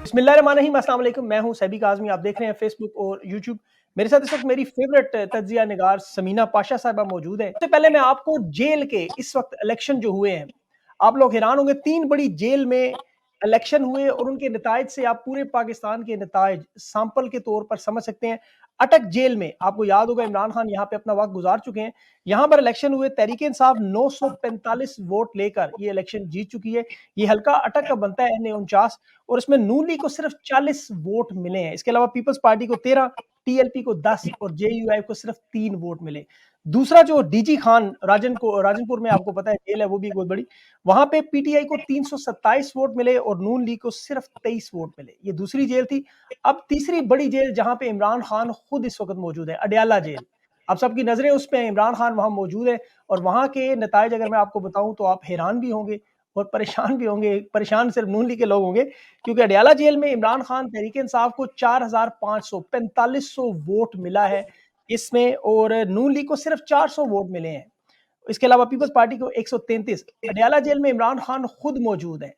बिस्मिल्लाहिर्रहमानिर्रहीम, अस्सलाम वालेकुम। मैं हूं सैबिक आज़मी, आप देख रहे हैं फेसबुक और यूट्यूब। मेरे साथ इस वक्त मेरी फेवरेट तज्जिया निगार समीना पाशा साहिबा मौजूद है। सबसे पहले मैं आपको जेल के इस वक्त इलेक्शन जो हुए हैं, आप लोग हैरान होंगे, 3 बड़ी जेल में इलेक्शन हुए और उनके नतायज से आप पूरे पाकिस्तान के नतायज सैंपल के तौर पर समझ सकते हैं। अटक जेल में आपको याद होगा इमरान खान यहाँ पे अपना वक्त गुजार चुके हैं। यहाँ पर इलेक्शन हुए, तहरीक इंसाफ 945 वोट लेकर ये इलेक्शन जीत चुकी है। ये हल्का अटक का बनता है N49 और इसमें नून लीग को सिर्फ 40 वोट मिले हैं। इसके अलावा पीपल्स पार्टी को 13, टीएलपी को 10 और जेयूआई को सिर्फ 3 वोट मिले। दूसरा जो डीजी खान राजनपुर में आपको पता है जेल है, वो भी बहुत बड़ी, वहां पे पीटीआई को 327 वोट मिले और नून लीग को सिर्फ 23 वोट मिले। ये दूसरी जेल थी। अब तीसरी बड़ी जेल जहां पे इमरान खान खुद इस वक्त मौजूद है, अडयाला जेल। अब सबकी नजरें उस पे इमरान खान वहां मौजूद है और वहां के नतायज अगर मैं आपको बताऊं तो आप हैरान भी होंगे और परेशान भी होंगे। परेशान सिर्फ नून लीग के लोग होंगे, क्योंकि अडयाला जेल में इमरान खान तहरीक इंसाफ को 4500 वोट मिला है इसमें, और नून लीग को सिर्फ 400 वोट मिले हैं। इसके अलावा पीपल्स पार्टी को 133। अडयाला जेल में इमरान खान खुद मौजूद है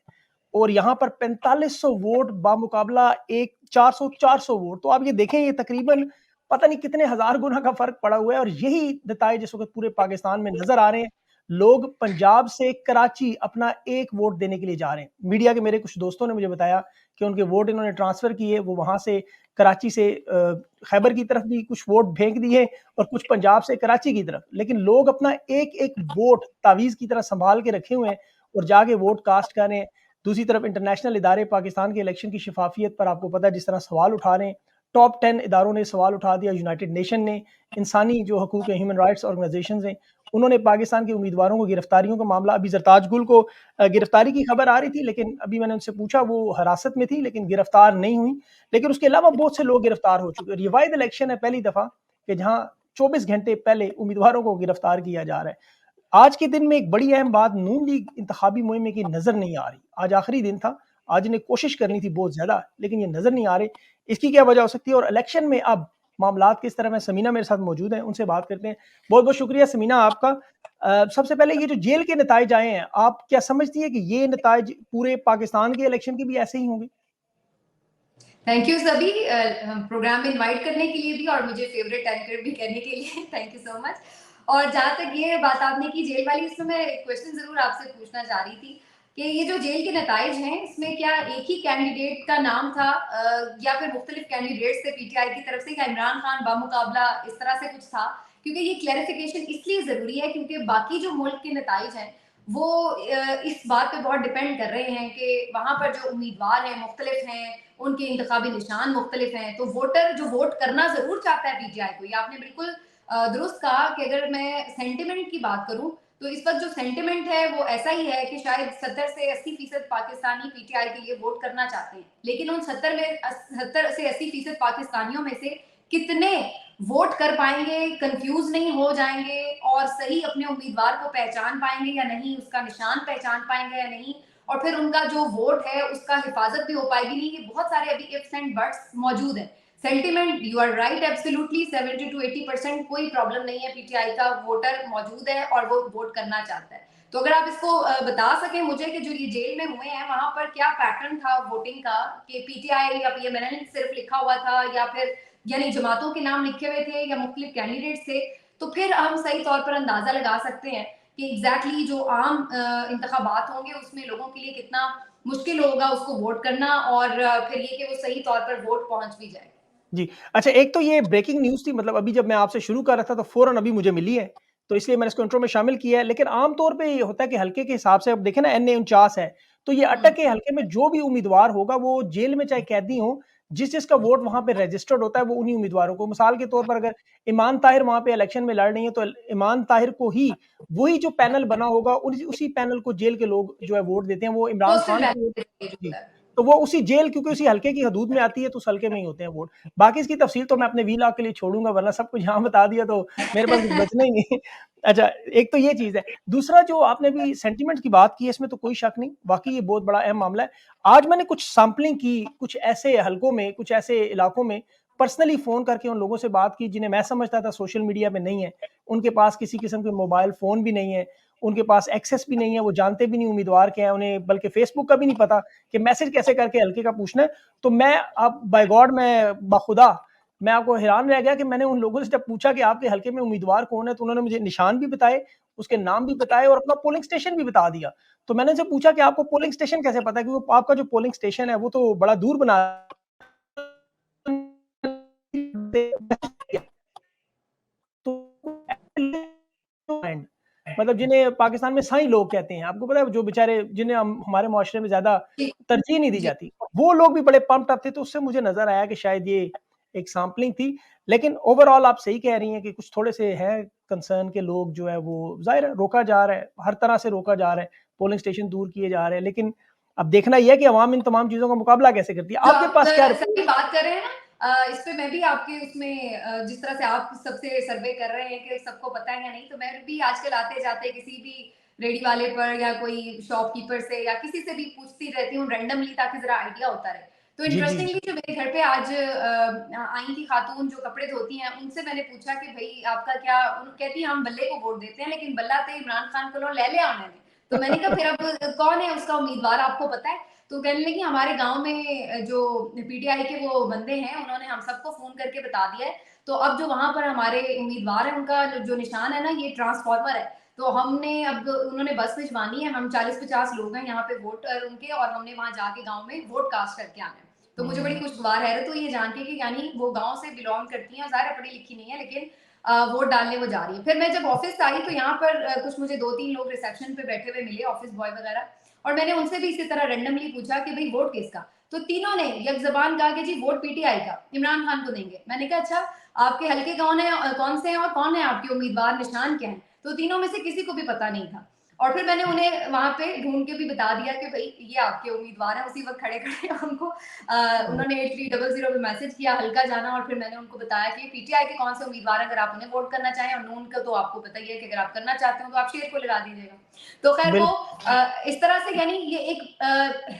और यहाँ पर 4500 वोट बामुकाबला एक 400 वोट। तो आप ये देखें, ये तकरीबन पता नहीं कितने हजार गुना का फर्क पड़ा हुआ है और यही नतायज इस वक्त पूरे पाकिस्तान में नजर आ रहे हैं। लोग पंजाब से कराची अपना एक वोट देने के लिए जा रहे हैं। मीडिया के मेरे कुछ दोस्तों ने मुझे बताया कि उनके वोट इन्होंने ट्रांसफर किए, वो वहां से कराची से खैबर की तरफ भी कुछ वोट फेंक दिए और कुछ पंजाब से कराची की तरफ। लेकिन लोग अपना एक एक वोट तावीज की तरह संभाल के रखे हुए हैं और जाके वोट कास्ट कर रहे हैं। दूसरी तरफ इंटरनेशनल इदारे पाकिस्तान के इलेक्शन की शफाफियत पर आपको पता है जिस तरह सवाल उठा रहे हैं। टॉप 10 इदारों ने सवाल उठा दिया। यूनाइटेड नेशन ने, इंसानी जो हकूक है, ह्यूमन राइट्स ऑर्गेनाइजेशन हैं, उन्होंने पाकिस्तान के उम्मीदवारों को गिरफ्तारियों का मामला, अभी जरताज गुल को गिरफ्तारी की खबर आ रही थी, लेकिन अभी मैंने उनसे पूछा, वो हिरासत में थी लेकिन गिरफ्तार नहीं हुई। लेकिन उसके अलावा बहुत से लोग गिरफ्तार हो चुके हैं। ये वाहिद इलेक्शन है पहली दफा कि जहां 24 घंटे पहले उम्मीदवारों को गिरफ्तार किया जा रहा है। आज के दिन में एक बड़ी अहम बात, नून लीग इंतखाबी मुहिम की नजर नहीं आ रही। आज आखिरी दिन था, आज इन्हें कोशिश करनी थी बहुत ज्यादा, लेकिन ये नजर नहीं आ रहे। इसकी क्या वजह हो सकती है और इलेक्शन में अब मामलात किस तरह? में समीना मेरे साथ मौजूद है, उनसे बात करते हैं। बहुत बहुत शुक्रिया समीना आपका। सबसे पहले ये जो जेल के नतायज आए हैं, आप क्या समझती है कि ये नतायज पूरे पाकिस्तान के इलेक्शन के भी ऐसे ही होंगे? थैंक यू सभी प्रोग्राम में इनवाइट करने के लिए भी और मुझे फेवरेट एंकर भी करने के लिए थैंक यू सो मच। और जहाँ तक ये बात आपने की जेल वाली, इसमें मैं एक क्वेश्चन जरूर आपसे पूछना चाह रही थी कि ये जो जेल के नताइज हैं, इसमें क्या एक ही कैंडिडेट का नाम था या फिर मुख्तलिफ कैंडिडेट्स थे पीटीआई की तरफ से, या इमरान खान बामुकाबला इस तरह से कुछ था? क्योंकि ये क्लैरिफिकेशन इसलिए जरूरी है क्योंकि बाकी जो मुल्क के नताइज हैं वो इस बात पे बहुत डिपेंड कर रहे हैं कि वहां पर जो उम्मीदवार हैं मुख्तलिफ हैं, उनके इंतखाबी निशान मुख्तलिफ हैं, तो वोटर जो वोट करना जरूर चाहता है पीटीआई को। ये आपने बिल्कुल दुरुस्त कहा कि अगर मैं सेंटिमेंट की बात करूं तो इस वक्त जो सेंटिमेंट है वो ऐसा ही है कि शायद 70 से 80% पाकिस्तानी पीटीआई के लिए वोट करना चाहते हैं, लेकिन उन 70 से 80% पाकिस्तानियों में से कितने वोट कर पाएंगे, कंफ्यूज नहीं हो जाएंगे और सही अपने उम्मीदवार को पहचान पाएंगे या नहीं, उसका निशान पहचान पाएंगे या नहीं, और फिर उनका जो वोट है उसका हिफाजत भी हो पाएगी नहीं। ये बहुत सारे अभी इफ्स एंड बट्स मौजूद हैं। Sentiment, you are right, absolutely 70 to 80% कोई प्रॉब्लम नहीं है, पीटीआई का वोटर मौजूद है और वो वोट करना चाहता है। तो अगर आप इसको बता सकें मुझे कि जो ये जेल में हुए हैं वहां पर क्या पैटर्न था वोटिंग का, कि पीटीआई या पीएमएल सिर्फ लिखा हुआ था या फिर यानी जमातों के नाम लिखे हुए थे या मुख्तलिफ कैंडिडेट्स थे, तो फिर हम सही तौर पर अंदाजा लगा सकते हैं कि एग्जैक्टली जो आम इंतखाबात होंगे उसमें लोगों के लिए कितना मुश्किल होगा उसको वोट करना और फिर ये कि वो सही तौर पर वोट पहुंच भी जाए। जी। अच्छा, एक तो ये ब्रेकिंग न्यूज़ थी, मतलब अभी जब मैं आपसे शुरू कर रहा था तो फ़ौरन अभी मुझे मिली है, तो इसलिए मैंने इसको इंट्रो में शामिल किया है। लेकिन आम तौर पे ये होता है कि हल्के के हिसाब से, अब देखें ना N49 है, तो ये अटक के हल्के में जो भी उम्मीदवार होगा वो जेल में चाहे कैदी हो, जिसका वोट वहाँ पे रजिस्टर्ड होता है वो उन्हीं उम्मीदवारों को, मिसाल के तौर पर अगर ईमान ताहिर वहाँ पे इलेक्शन में लड़ रही है तो ईमान ताहिर को ही वही जो पैनल बना होगा उसी पैनल को जेल के लोग जो है वोट देते हैं, वो इमरान पोस्टल खान को। बैलेट जी। होता है। तो वो उसी जेल, क्योंकि उसी हल्के की हदूद में आती है तो उस हल्के में ही होते हैं वोट। बाकी इसकी तफसील तो मैं अपने वीलॉग के लिए छोड़ूँगा, वरना सब कुछ यहाँ बता दिया तो मेरे पास कुछ बचना ही नहीं। अच्छा, एक तो ये चीज़ है। दूसरा जो आपने अभी सेंटिमेंट की बात की है, इसमें तो कोई शक नहीं, वाक़ई ये बहुत बड़ा अहम मामला है। आज मैंने कुछ सैंपलिंग की, कुछ ऐसे हलकों में, कुछ ऐसे इलाकों में पर्सनली फ़ोन करके उन लोगों से बात की जिन्हें मैं समझता था सोशल मीडिया पे नहीं है। उनके पास किसी किस्म के मोबाइल फ़ोन भी नहीं है। उनके पास एक्सेस भी नहीं है, वो जानते भी नहीं उम्मीदवार क्या है, उन्हें बल्कि फेसबुक का भी नहीं पता कि मैसेज कैसे करके हल्के का पूछना है। तो मैं अब बाय गॉड, मैं बखुदा मैं आपको हैरान रह गया कि मैंने उन लोगों से जब पूछा कि आपके हल्के में उम्मीदवार कौन है, तो उन्होंने मुझे निशान भी बताए, उसके नाम भी बताए और अपना पोलिंग स्टेशन भी बता दिया। तो मैंने उनसे पूछा कि आपको पोलिंग स्टेशन कैसे पता है? क्योंकि आपका जो पोलिंग स्टेशन है वो तो बड़ा दूर बना मतलब जिन्हें पाकिस्तान में साईं लोग कहते हैं, आपको पता है जो बेचारे जिन्हें हम हमारे मुआशरे में ज़्यादा जी, तरजीह नहीं दी जी। जाती, वो लोग भी बड़े पम्प्ड अप थे, तो उससे मुझे नज़र आया कि शायद ये एक सैंपलिंग थी। लेकिन ओवरऑल आप सही कह रही हैं कि कुछ थोड़े से हैं कंसर्न के लोग जो है वो ज़ाहिर है रोका जा रहा है, हर तरह से रोका जा रहा है, पोलिंग स्टेशन दूर किए जा रहे हैं, लेकिन अब देखना ये है कि अवाम इन तमाम चीज़ों का मुकाबला कैसे करती है। जो आपके आप पास क्या सभी बात कर रहे हैं ना, इस पे मैं भी आपके उसमें जिस तरह से आप सबसे सर्वे कर रहे हैं कि सबको पता है या नहीं, तो मैं भी आजकल आते-जाते किसी भी रेडी वाले पर या कोई शॉपकीपर से या किसी से भी पूछती रहती हूँ रैंडमली, ताकि ज़रा आइडिया होता रहे। तो जी, जी। इंटरेस्टिंगली जो मेरे घर पे आज आई थी खातून जो कपड़े धोती हैं, उनसे मैंने पूछा कि भई आपका क्या, कहती हैं हम बल्ले को वोट देते हैं, लेकिन बल्ला तो इमरान खान को ले ले आने में। तो मैंने कहा फिर अब कौन है उसका उम्मीदवार, आपको पता है? तो कहने लगी हमारे गाँव में जो पीटीआई के वो बंदे हैं, उन्होंने हम सबको फ़ोन करके बता दिया है। तो अब जो वहाँ पर हमारे उम्मीदवार हैं, उनका जो निशान है ना, ये ट्रांसफ़ॉर्मर है। तो हमने अब उन्होंने बस भिजवानी है, हम 40-50 लोग हैं यहाँ पे वोटर उनके, और हमने वहाँ जाके गाँव में वोट कास्ट करके आना है। तो मुझे बड़ी खुशगवार हैरत हुई ये जान के कि यानी वो गाँव से बिलॉन्ग करती हैं, ज़ाहिर है पढ़ी-लिखी नहीं है, लेकिन वोट डालने वो जा रही है। फिर मैं जब ऑफ़िस आई तो यहाँ पर कुछ मुझे 2-3 लोग रिसेप्शन पे बैठे हुए मिले, ऑफ़िस बॉय वगैरह, और मैंने उनसे भी इसी तरह रैंडमली पूछा कि भई वोट किसका? तो तीनों ने एक ज़बान कहा कि जी वोट पीटीआई का, इमरान खान को देंगे। मैंने कहा अच्छा, आपके हलके कौन से हैं और कौन है आपके उम्मीदवार, निशान क्या हैं? तो तीनों में से किसी को भी पता नहीं था। और फिर मैंने उन्हें वहाँ पे ढूँढ के भी बता दिया कि भई ये आपके उम्मीदवार हैं। उसी वक़्त खड़े-खड़े उनको उन्होंने 8300 पे मैसेज किया हल्का जाना, और फिर मैंने उनको बताया कि पीटीआई के कौन से उम्मीदवार हैं, अगर आप उन्हें वोट करना चाहें, और नून का तो आपको पता ही है कि अगर आप करना चाहते हो तो आप शेर को लगा दीजिएगा। तो खैर वो बिल इस तरह से यानी ये एक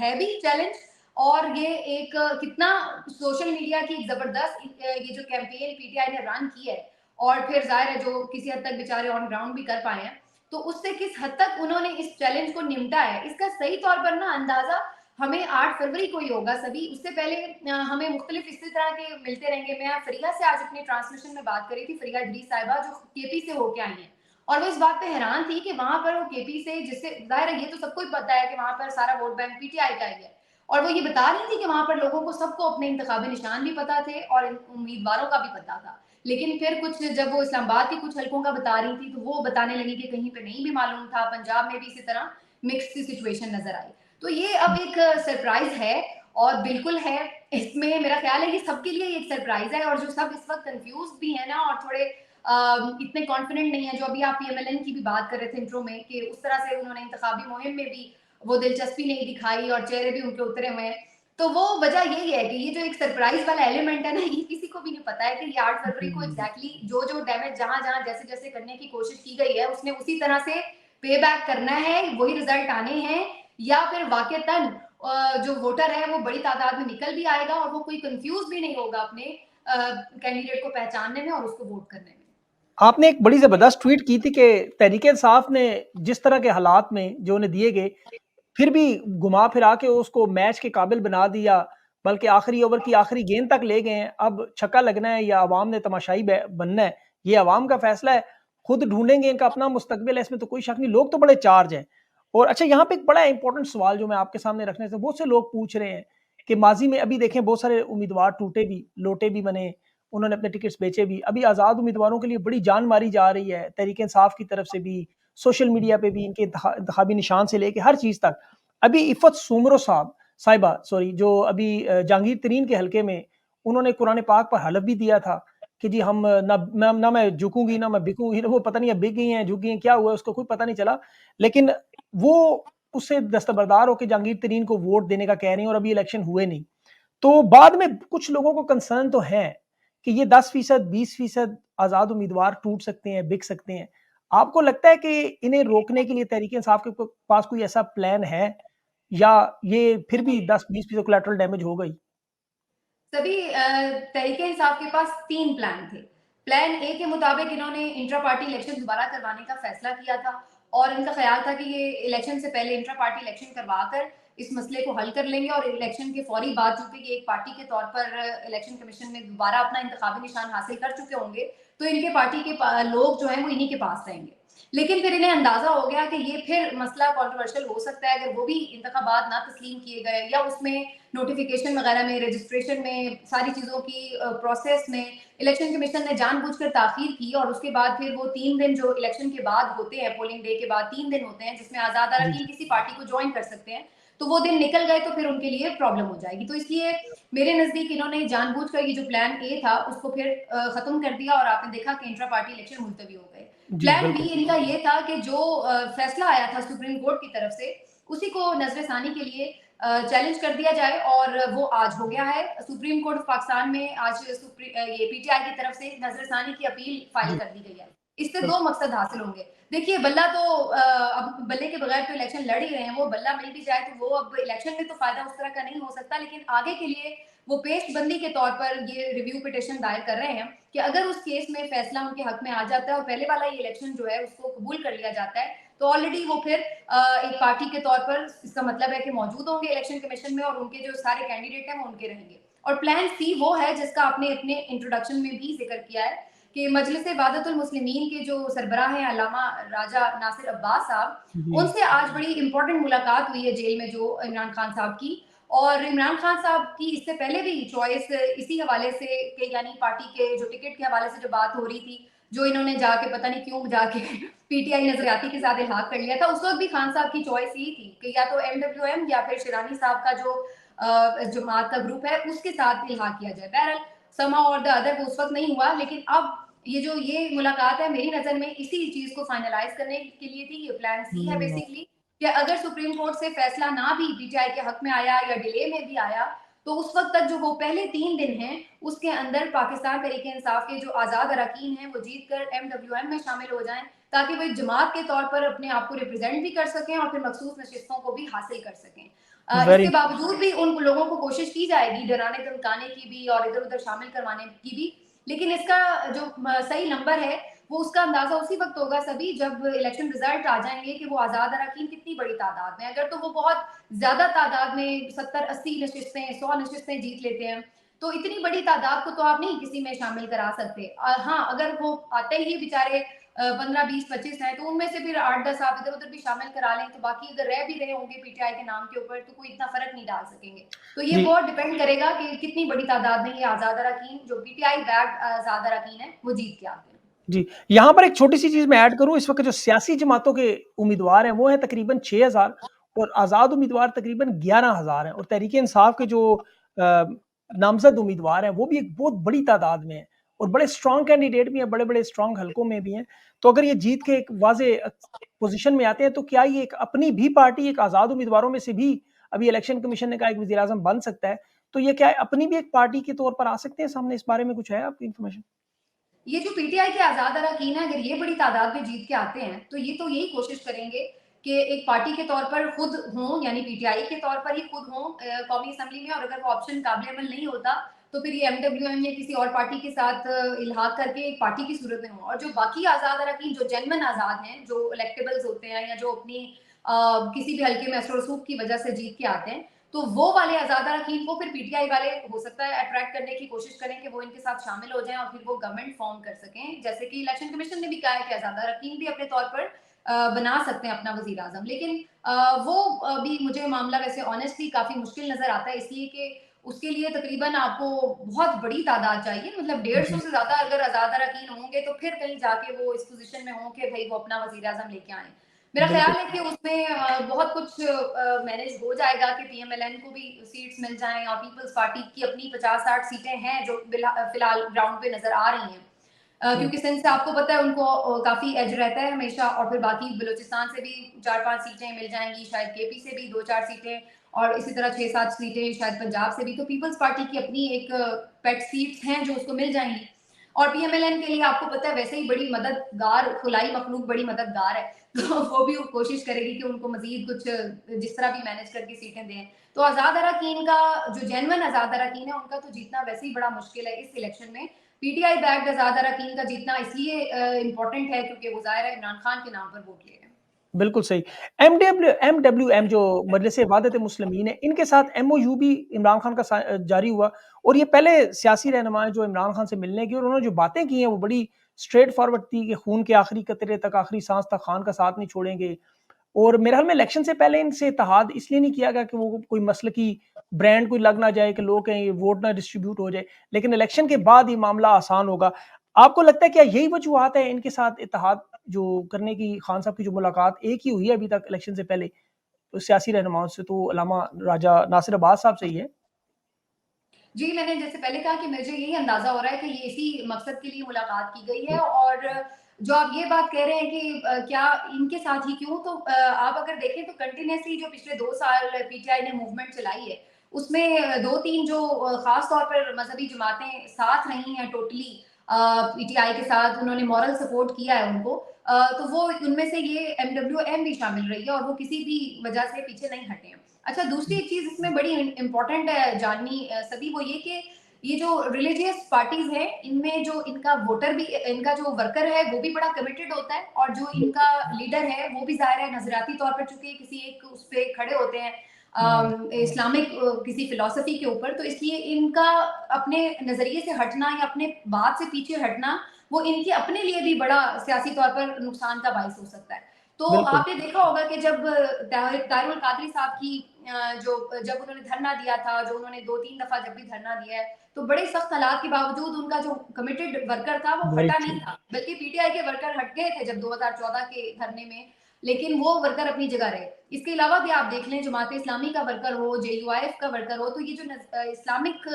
है भी चैलेंज, और ये एक कितना सोशल मीडिया की एक ज़बरदस्त ये जो कैंपेन पीटीआई ने रन की है, और फिर ज़ाहिर है जो किसी हद तक बेचारे ऑन ग्राउंड भी कर पाए हैं, तो उससे किस हद तक उन्होंने इस चैलेंज को निपटा है, इसका सही तौर पर ना अंदाज़ा हमें 8 फरवरी को ही होगा सभी। उससे पहले हमें मुख्तलिफ इसी तरह के मिलते रहेंगे। मैं फरीहा से आज अपनी ट्रांसमिशन में बात करी थी, फरीहा इदरीस साहिबा जो केपी से होके आई हैं, और वो इस बात पे हैरान थी कि वहाँ पर वो केपी से, जिससे ज़ाहिर है ये तो सबको ही पता है कि वहाँ पर सारा वोट बैंक पीटीआई का ही है। और वो ये बता रही थी कि वहाँ पर लोगों को सबको अपने इंतखाबी निशान भी पता थे और उम्मीदवारों का भी पता था। लेकिन फिर कुछ जब वो इस्लामाबाद के कुछ हलकों का बता रही थी, तो वो बताने लगी कि कहीं पे नहीं भी मालूम था, पंजाब में भी इसी तरह मिक्स्ड सी सिचुएशन नज़र आई। तो ये अब एक सरप्राइज़ है, और बिल्कुल है, इसमें मेरा ख़्याल है कि सबके लिए एक सरप्राइज़ है, और जो सब इस वक़्त कन्फ्यूज़्ड भी हैं ना, और थोड़े इतने कॉन्फिडेंट नहीं है, जो अभी आप पीएमएलएन की भी बात कर रहे थे इंट्रो में, कि उस तरह से उन्होंने इंतखाबी मुहिम में भी वो दिलचस्पी नहीं दिखाई और चेहरे भी उनके उतरे हुए हैं। तो वो वजह यही है कि ये जो एक सरप्राइज़ वाला एलिमेंट है ना, ये किसी को भी नहीं पता है कि ये 8 फरवरी को जी। एग्ज़ैक्टली जो डैमेज जहाँ-जहाँ, जैसे-जैसे करने की कोशिश की गई है, उसने उसी तरह से पे बैक करना है, वही रिज़ल्ट आने हैं, या फिर वाक़ईतन जो वोटर है वो बड़ी तादाद में निकल भी आएगा, और वो कोई कन्फ्यूज़ भी नहीं होगा अपने कैंडिडेट को पहचानने में और उसको वोट करने में। आपने एक बड़ी ज़बरदस्त ट्वीट की थी कि तहरीक-ए-इंसाफ ने जिस तरह के हालात में जो उन्हें दिए गए, फिर भी घुमा-फिरा के उसको मैच के काबिल बना दिया, बल्कि आखिरी ओवर की आखिरी गेंद तक ले गए हैं। अब छक्का लगना है या अवाम ने तमाशाई बनना है, ये अवाम का फैसला है। खुद ढूँढेंगे, इनका अपना मुस्तकबिल है, इसमें तो कोई शक नहीं। लोग तो बड़े चार्ज हैं। और अच्छा, यहाँ पे एक बड़ा इंपॉर्टेंट सवाल जो मैं आपके सामने रखने से बहुत से लोग पूछ रहे हैं कि माज़ी में अभी देखें बहुत सारे उम्मीदवार टूटे भी, लोटे भी बने, उन्होंने अपने टिकट्स बेचे भी। अभी आज़ाद उम्मीदवारों के लिए बड़ी जान मारी जा रही है, तहरीक-ए-इंसाफ की तरफ से भी, सोशल मीडिया पे भी, इनके इंतखाबी निशान से लेके हर चीज़ तक। अभी इफ़त सुमरो साहिबा सॉरी, जो अभी जहांगीर तरीन के हलके में उन्होंने कुरान पाक पर हलफ भी दिया था कि जी हम ना मैं झुकूँगी, ना मैं बिकूँगी। वो पता नहीं अब बिक गई हैं, झुक गई हैं, क्या हुआ है उसको कोई पता नहीं चला। लेकिन वो उससे दस्तबरदार होके जहांगीर तरीन को वोट देने का कह रही हैं और अभी इलेक्शन हुए नहीं। तो बाद में कुछ लोगों को कंसर्न तो है कि ये 10% 20% आज़ाद उम्मीदवार टूट सकते हैं, बिक सकते हैं। आपको लगता है कि इन्हें रोकने के लिए तहरीक-ए-इंसाफ के पास कोई ऐसा प्लान है, या ये फिर भी 10-20% कोलैटरल डैमेज हो गई? सभी तहरीके इंसाफ के पास 3 प्लान थे। प्लान ए के मुताबिक इन्होंने इंट्रा पार्टी इलेक्शन दोबारा करवाने का फैसला किया था, और इनका ख्याल था कि ये इलेक्शन से पहले इंट्रा पार्टी इलेक्शन करवा कर इस मसले को हल कर लेंगे और इलेक्शन के फौरी बाद चूंकि ये एक पार्टी के तौर पर इलेक्शन कमीशन में दोबारा अपना इंतखाबी निशान हासिल कर चुके होंगे, तो इनके पार्टी के लोग जो हैं वो इन्हीं के पास रहेंगे। लेकिन फिर इन्हें अंदाजा हो गया कि ये फिर मसला कंट्रोवर्शियल हो सकता है अगर वो भी इंतखाबात ना तस्लीम किए गए या उसमें नोटिफिकेशन वगैरह में, रजिस्ट्रेशन में, सारी चीज़ों की प्रोसेस में इलेक्शन कमीशन ने जानबूझकर ताखीर की और उसके बाद फिर वो 3 दिन जो इलेक्शन के बाद होते हैं, पोलिंग डे के बाद 3 दिन होते हैं जिसमें आज़ाद जी, अरकान किसी पार्टी को ज्वाइन कर सकते हैं, तो वो दिन निकल गए तो फिर उनके लिए प्रॉब्लम हो जाएगी। तो इसलिए मेरे नज़दीक इन्होंने जानबूझकर ये जो प्लान ए था उसको फिर खत्म कर दिया और आपने देखा कि इंट्रा पार्टी इलेक्शन मुलतवी हो गए। जी, प्लान बी बिल्कुल। इनका ये था कि जो फैसला आया था सुप्रीम कोर्ट की तरफ से उसी को नजरसानी के लिए चैलेंज कर दिया जाए और वो आज हो गया है। सुप्रीम कोर्ट ऑफ पाकिस्तान में आज ये पीटीआई की तरफ से नजरसानी की अपील फाइल जी, कर दी गई है। इससे बिल्कुल। 2 मकसद हासिल होंगे। देखिए बल्ला तो अब बल्ले के बगैर तो इलेक्शन लड़ ही रहे हैं, वो बल्ला मिल भी जाए तो वो अब इलेक्शन में तो फायदा उस तरह का नहीं हो सकता, लेकिन आगे के लिए वो पेशबंदी के तौर पर ये रिव्यू पिटिशन दायर कर रहे हैं कि अगर उस केस में फैसला उनके हक में आ जाता है और पहले वाला ये इलेक्शन जो है उसको कबूल कर लिया जाता है, तो ऑलरेडी वो फिर एक पार्टी के तौर पर इसका मतलब है कि मौजूद होंगे इलेक्शन कमीशन में और उनके जो सारे कैंडिडेट हैं वो उनके रहेंगे। और प्लान सी वो है जिसका आपने अपने इंट्रोडक्शन में भी जिक्र किया है कि मजलिस इबादतुल मुस्लिमीन के जो सरबराह हैं अल्लामा राजा नासिर अब्बास साहब, जी, उनसे आज बड़ी इंपॉर्टेंट मुलाकात हुई है जेल में जो इमरान खान साहब की। और इमरान खान साहब की इससे पहले भी चॉइस इसी हवाले से कि यानी पार्टी के जो टिकट के हवाले से जो बात हो रही थी, जो इन्होंने जाके पता नहीं क्यों जाके पीटीआई नजरियाती के साथ इल्हाक कर लिया था, उस वक्त भी खान साहब की चॉइस यही थी कि या तो एमडब्ल्यूएम या फिर शिरानी साहब का जो जमात का ग्रुप है उसके साथ इल्हाक किया जाए। बहरहाल समहाउ और द अदर वो उस वक्त नहीं हुआ, लेकिन अब ये मुलाकात है मेरी नजर में इसी चीज को फाइनलाइज करने के लिए थी। ये प्लान सी है हुँ, बेसिकली कि अगर सुप्रीम कोर्ट से फैसला ना भी पीटीआई के हक में आया या डिले में भी आया, तो उस वक्त तक जो वो पहले 3 दिन हैं उसके अंदर पाकिस्तान तहरीक इंसाफ के जो आजाद अरकान हैं वो जीत कर एमडब्ल्यूएम में शामिल हो जाएं, ताकि वो एक जमात के तौर पर अपने आप को रिप्रेजेंट भी कर सकें और फिर मखसूस नशिस्तों को भी हासिल कर सकें। वेरी इसके बावजूद भी उन लोगों को कोशिश की जाएगी डराने धमकाने की भी और इधर उधर शामिल करवाने की भी, लेकिन इसका जो सही नंबर है वो उसका अंदाजा उसी वक्त होगा सभी जब इलेक्शन रिजल्ट आ जाएंगे कि वो आजाद अरकान कितनी बड़ी तादाद में, अगर तो वो बहुत ज्यादा तादाद में 70-80 नशिस्तें 100 नशिस्तें जीत लेते हैं, तो इतनी बड़ी तादाद को तो आप नहीं किसी में शामिल करा सकते। हाँ, अगर वो आते ही बेचारे 15-20-25 हैं तो उनमें से फिर 8-10 आप इधर उधर भी शामिल करा लें, तो बाकी अगर रह भी रहे होंगे पीटीआई के नाम के ऊपर तो कोई इतना फर्क नहीं डाल सकेंगे। तो ये जी, बहुत डिपेंड करेगा कि कितनी बड़ी तादाद में ये आजाद अरकान जो पीटीआई बैक्ड आजाद अरकान है वो जीत के आते हैं। जी। यहाँ पर एक छोटी-सी चीज़ मैं ऐड करूँ, इस वक़्त जो सियासी जमातों के उम्मीदवार हैं, वो हैं तकरीबन 6000 और आज़ाद उम्मीदवार तकरीबन 11000 हैं और तहरीक-ए-इंसाफ के जो अ, नामज़द उम्मीदवार हैं, वो भी एक बहुत बड़ी तादाद में हैं और बड़े स्ट्रॉन्ग कैंडिडेट भी हैं, बड़े-बड़े स्ट्रॉन्ग हलकों में भी हैं। तो अगर ये जीत के एक वाज़ेह पोज़ीशन में आते हैं, तो क्या ये एक अपनी भी पार्टी, एक आज़ाद उम्मीदवारों में से भी अभी इलेक्शन कमीशन ने कहा एक वज़ीर-ए-आज़म बन सकता है, तो ये क्या अपनी भी एक पार्टी के तौर पर आ सकते हैं सामने? इस बारे में कुछ है आपकी इन्फॉर्मेशन? ये जो पीटीआई के आजाद अरकान है, अगर ये बड़ी तादाद में जीत के आते हैं, तो ये तो यही कोशिश करेंगे कि एक पार्टी के तौर पर खुद हों, यानी पीटीआई के तौर पर ही खुद हों कौमी असम्बली में, और अगर वो ऑप्शन काबिल अमल नहीं होता, तो फिर ये एमडब्ल्यूएम या किसी और पार्टी के साथ इल्हाक करके एक पार्टी की सूरत में हों। और जो बाकी आजाद अरकान जो जेन्युइन आजाद हैं, जो इलेक्टेबल्स होते हैं या जो अपनी किसी भी हल्के में असर रसूख की वजह से जीत के आते हैं, तो वो वाले आजाद अरकान को फिर पीटीआई वाले हो सकता है अट्रैक्ट करने की कोशिश करें कि वो इनके साथ शामिल हो जाएं और फिर वो गवर्नमेंट फॉर्म कर सकें, जैसे कि इलेक्शन कमीशन ने भी कहा है कि आजाद अरकान भी अपने तौर पर बना सकते हैं अपना वजीर आजम। लेकिन वो भी मुझे मामला वैसे ऑनेस्टली काफी मुश्किल नजर आता है, इसलिए कि उसके लिए तकरीबन आपको बहुत बड़ी तादाद चाहिए, मतलब 150 जी, से ज्यादा अगर आजाद अरकान होंगे तो फिर कहीं जाके वो इस पोजीशन में हों कि भाई वो अपना वजीर आजम लेके आए। मेरा ख्याल बिल्कुल। है कि उसमें बहुत कुछ मैनेज हो जाएगा कि पीएमएलएन को भी सीट्स मिल जाएं और पीपल्स पार्टी की अपनी 50-60 सीटें हैं जो फिलहाल ग्राउंड पे नजर आ रही हैं, हुँ, क्योंकि सिंध से आपको पता है उनको काफी एज रहता है हमेशा, और फिर बाकी बलूचिस्तान से भी 4-5 सीटें मिल जाएंगी, शायद केपी से भी 2-4 सीटें, और इसी तरह 6-7 सीटें शायद पंजाब से भी, तो पीपल्स पार्टी की अपनी एक पेट सीट्स हैं जो उसको मिल जाएंगी। और पीएमएलएन के लिए आपको पता है वैसे ही बड़ी मददगार खुलाई मखलूक बड़ी मददगार है, तो वो भी कोशिश करेगी कि उनको मजीद कुछ जिस तरह भी मैनेज करके सीटें दें। तो आजाद अरकान का जो जेन्युइन आजाद अरकान है उनका तो जीतना वैसे ही बड़ा मुश्किल है इस इलेक्शन में। पीटीआई बैक्ड आजाद अरकान का जीतना इसलिए इम्पोर्टेंट है क्योंकि वो जाहिर है इमरान खान के नाम पर वोट ले रहे हैं। बिल्कुल सही। एमडब्ल्यूएम जो मजलिस वहदत मुस्लिमीन है, इनके साथ एमओयू भी इमरान खान का जारी हुआ और ये पहले सियासी रहनुमा हैं जो इमरान खान से मिलने की और उन्होंने जो बातें की हैं, वो बड़ी स्ट्रेट फॉरवर्ड थी कि खून के आखिरी कतरे तक, आखिरी साँस तक खान का साथ नहीं छोड़ेंगे। और मेरे ख़्याल में इलेक्शन से पहले इनसे इत्तेहाद इसलिए नहीं किया गया कि वो कोई मसलकी ब्रांड कोई लग ना जाए कि लोग कहें वोट ना डिस्ट्रीब्यूट हो जाए। लेकिन इलेक्शन के बाद ये मामला आसान होगा। आपको लगता है क्या यही वजूहात है इनके साथ इत्तेहाद जो करने की खान साहब की जो मुलाकात एक ही हुई है अभी तक इलेक्शन से पहले, तो सियासी रहनुमाओं से तो अल्लामा राजा नासिर अब्बास साहब से ही है? जी, मैंने जैसे पहले कहा कि मुझे यही अंदाज़ा हो रहा है कि ये इसी मकसद के लिए मुलाकात की गई है और जो आप ये बात कह रहे हैं कि क्या इनके साथ ही क्यों? तो आप अगर देखें तो कंटिन्यूअसली जो पिछले 2 साल पीटीआई ने मूवमेंट चलाई है, उसमें 2-3 जो ख़ास तौर पर मज़हबी जमातें साथ रही हैं टोटली पीटीआई के साथ, उन्होंने मॉरल सपोर्ट किया है उनको। तो वो उनमें से ये एमडब्ल्यूएम भी शामिल रही है और वो किसी भी वजह से पीछे नहीं हटे हैं। अच्छा, दूसरी एक चीज़ इसमें बड़ी इम्पोर्टेंट है जाननी सभी वो ये कि ये जो रिलीजियस पार्टीज़ हैं, इनमें जो इनका वोटर भी इनका जो वर्कर है, वो भी बड़ा कमिटेड होता है और जो इनका लीडर है, वो भी ज़ाहिर है नज़रियाती तौर पर चूँकि किसी एक उस पे खड़े होते हैं हुँ, इस्लामिक किसी फ़िलॉसफ़ी के ऊपर, तो इसलिए इनका अपने नज़रिए से हटना या अपने बात से पीछे हटना, वो इनके अपने लिए भी बड़ा सियासी तौर पर नुकसान का बाइस हो सकता है। तो बिल्कुल, आपने देखा होगा कि जब तारिकुल कादरी साहब की जो जब उन्होंने धरना दिया था, जो उन्होंने 2-3 दफ़ा जब भी धरना दिया है, तो बड़े सख्त हालात के बावजूद उनका जो कमिटेड वर्कर था, वो वेरी हटा ट्रू। नहीं था। बल्कि पीटीआई के वर्कर हट गए थे जब 2014 के धरने में, लेकिन वो वर्कर अपनी जगह रहे। इसके अलावा भी आप देख लें जमात इस्लामी का वर्कर हो, जेयूआईएफ का वर्कर हो, तो ये जो इस्लामिक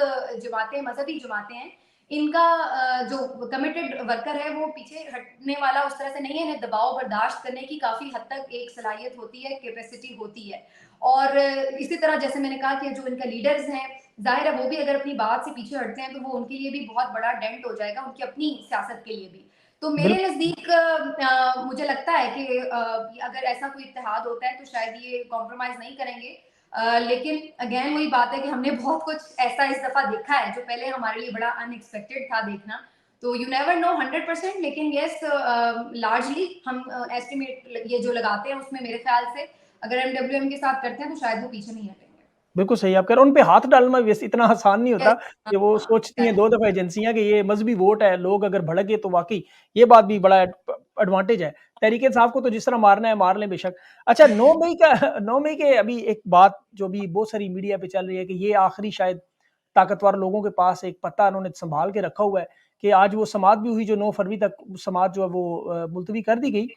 जमातें, मज़हबी जमातें हैं, इनका जो कमिटेड वर्कर है वो पीछे हटने वाला उस तरह से नहीं है, इन्हें दबाव बर्दाश्त करने की काफ़ी हद तक एक सलाहियत होती है, कैपेसिटी होती है। और इसी तरह जैसे मैंने कहा कि जो इनका लीडर्स हैं, ज़ाहिर है वो भी अगर अपनी बात से पीछे हटते हैं तो वो उनके लिए भी बहुत बड़ा डेंट हो जाएगा, उनकी अपनी सियासत के लिए भी। तो मेरे बिल्कुल, नज़दीक मुझे लगता है कि अगर ऐसा कोई इत्तेहाद होता है तो शायद ये कॉम्प्रोमाइज़ नहीं करेंगे। लेकिन अगेन वही बात है कि हमने बहुत कुछ ऐसा इस दफ़ा देखा है जो पहले हमारे लिए बड़ा अनएक्सपेक्टेड था देखना। तो यू नेवर नो 100% लेकिन येस लार्जली हम एस्टिमेट ये जो लगाते हैं उसमें मेरे ख़्याल से अगर एमडब्ल्यूएम के साथ करते हैं तो शायद वो पीछे नहीं हटेंगे। बिल्कुल सही आप कह रहे हो, उन पे हाथ डालना वैसे इतना आसान नहीं होता येस कि वो सोचती हैं 2 दफ़ा एजेंसियाँ कि ये मज़हबी वोट है, लोग अगर भड़क गए तो वाक़ई ये बात भी बड़ा एडवांटेज है। तहरीक-ए-इंसाफ को तो जिस तरह मारना है मार लें बेशक। अच्छा 9 मई का 9 मई के अभी एक बात जो अभी बहुत सारी मीडिया पे चल रही है कि ये आखिरी शायद ताकतवर लोगों के पास एक पत्ता उन्होंने सँभाल के रखा हुआ है कि आज वो समाअत भी हुई जो 9 फरवरी तक समाअत जो है वो मुलतवी कर दी गई।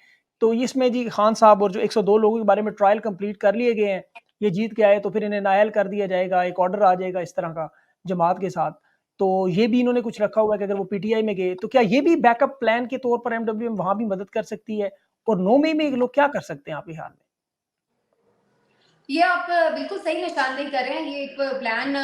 तो इसमें जी खान साहब और जो 102 लोगों के बारे में ट्रायल कंप्लीट कर लिए गए हैं। ये जीत के आए तो फिर इन्हें नाअहल कर दिया जाएगा, एक ऑर्डर आ जाएगा इस तरह का जमात के साथ। तो ये भी इन्होंने कुछ रखा हुआ है कि अगर वो पीटीआई में गए, तो क्या ये भी बैकअप प्लान के तौर पर एमडब्ल्यूएम वहाँ भी मदद कर सकती है? और 9 मई में लोग क्या कर सकते हैं आपके ख़्याल में? ये आप बिल्कुल सही निशानदेही कर रहे हैं। ये एक प्लान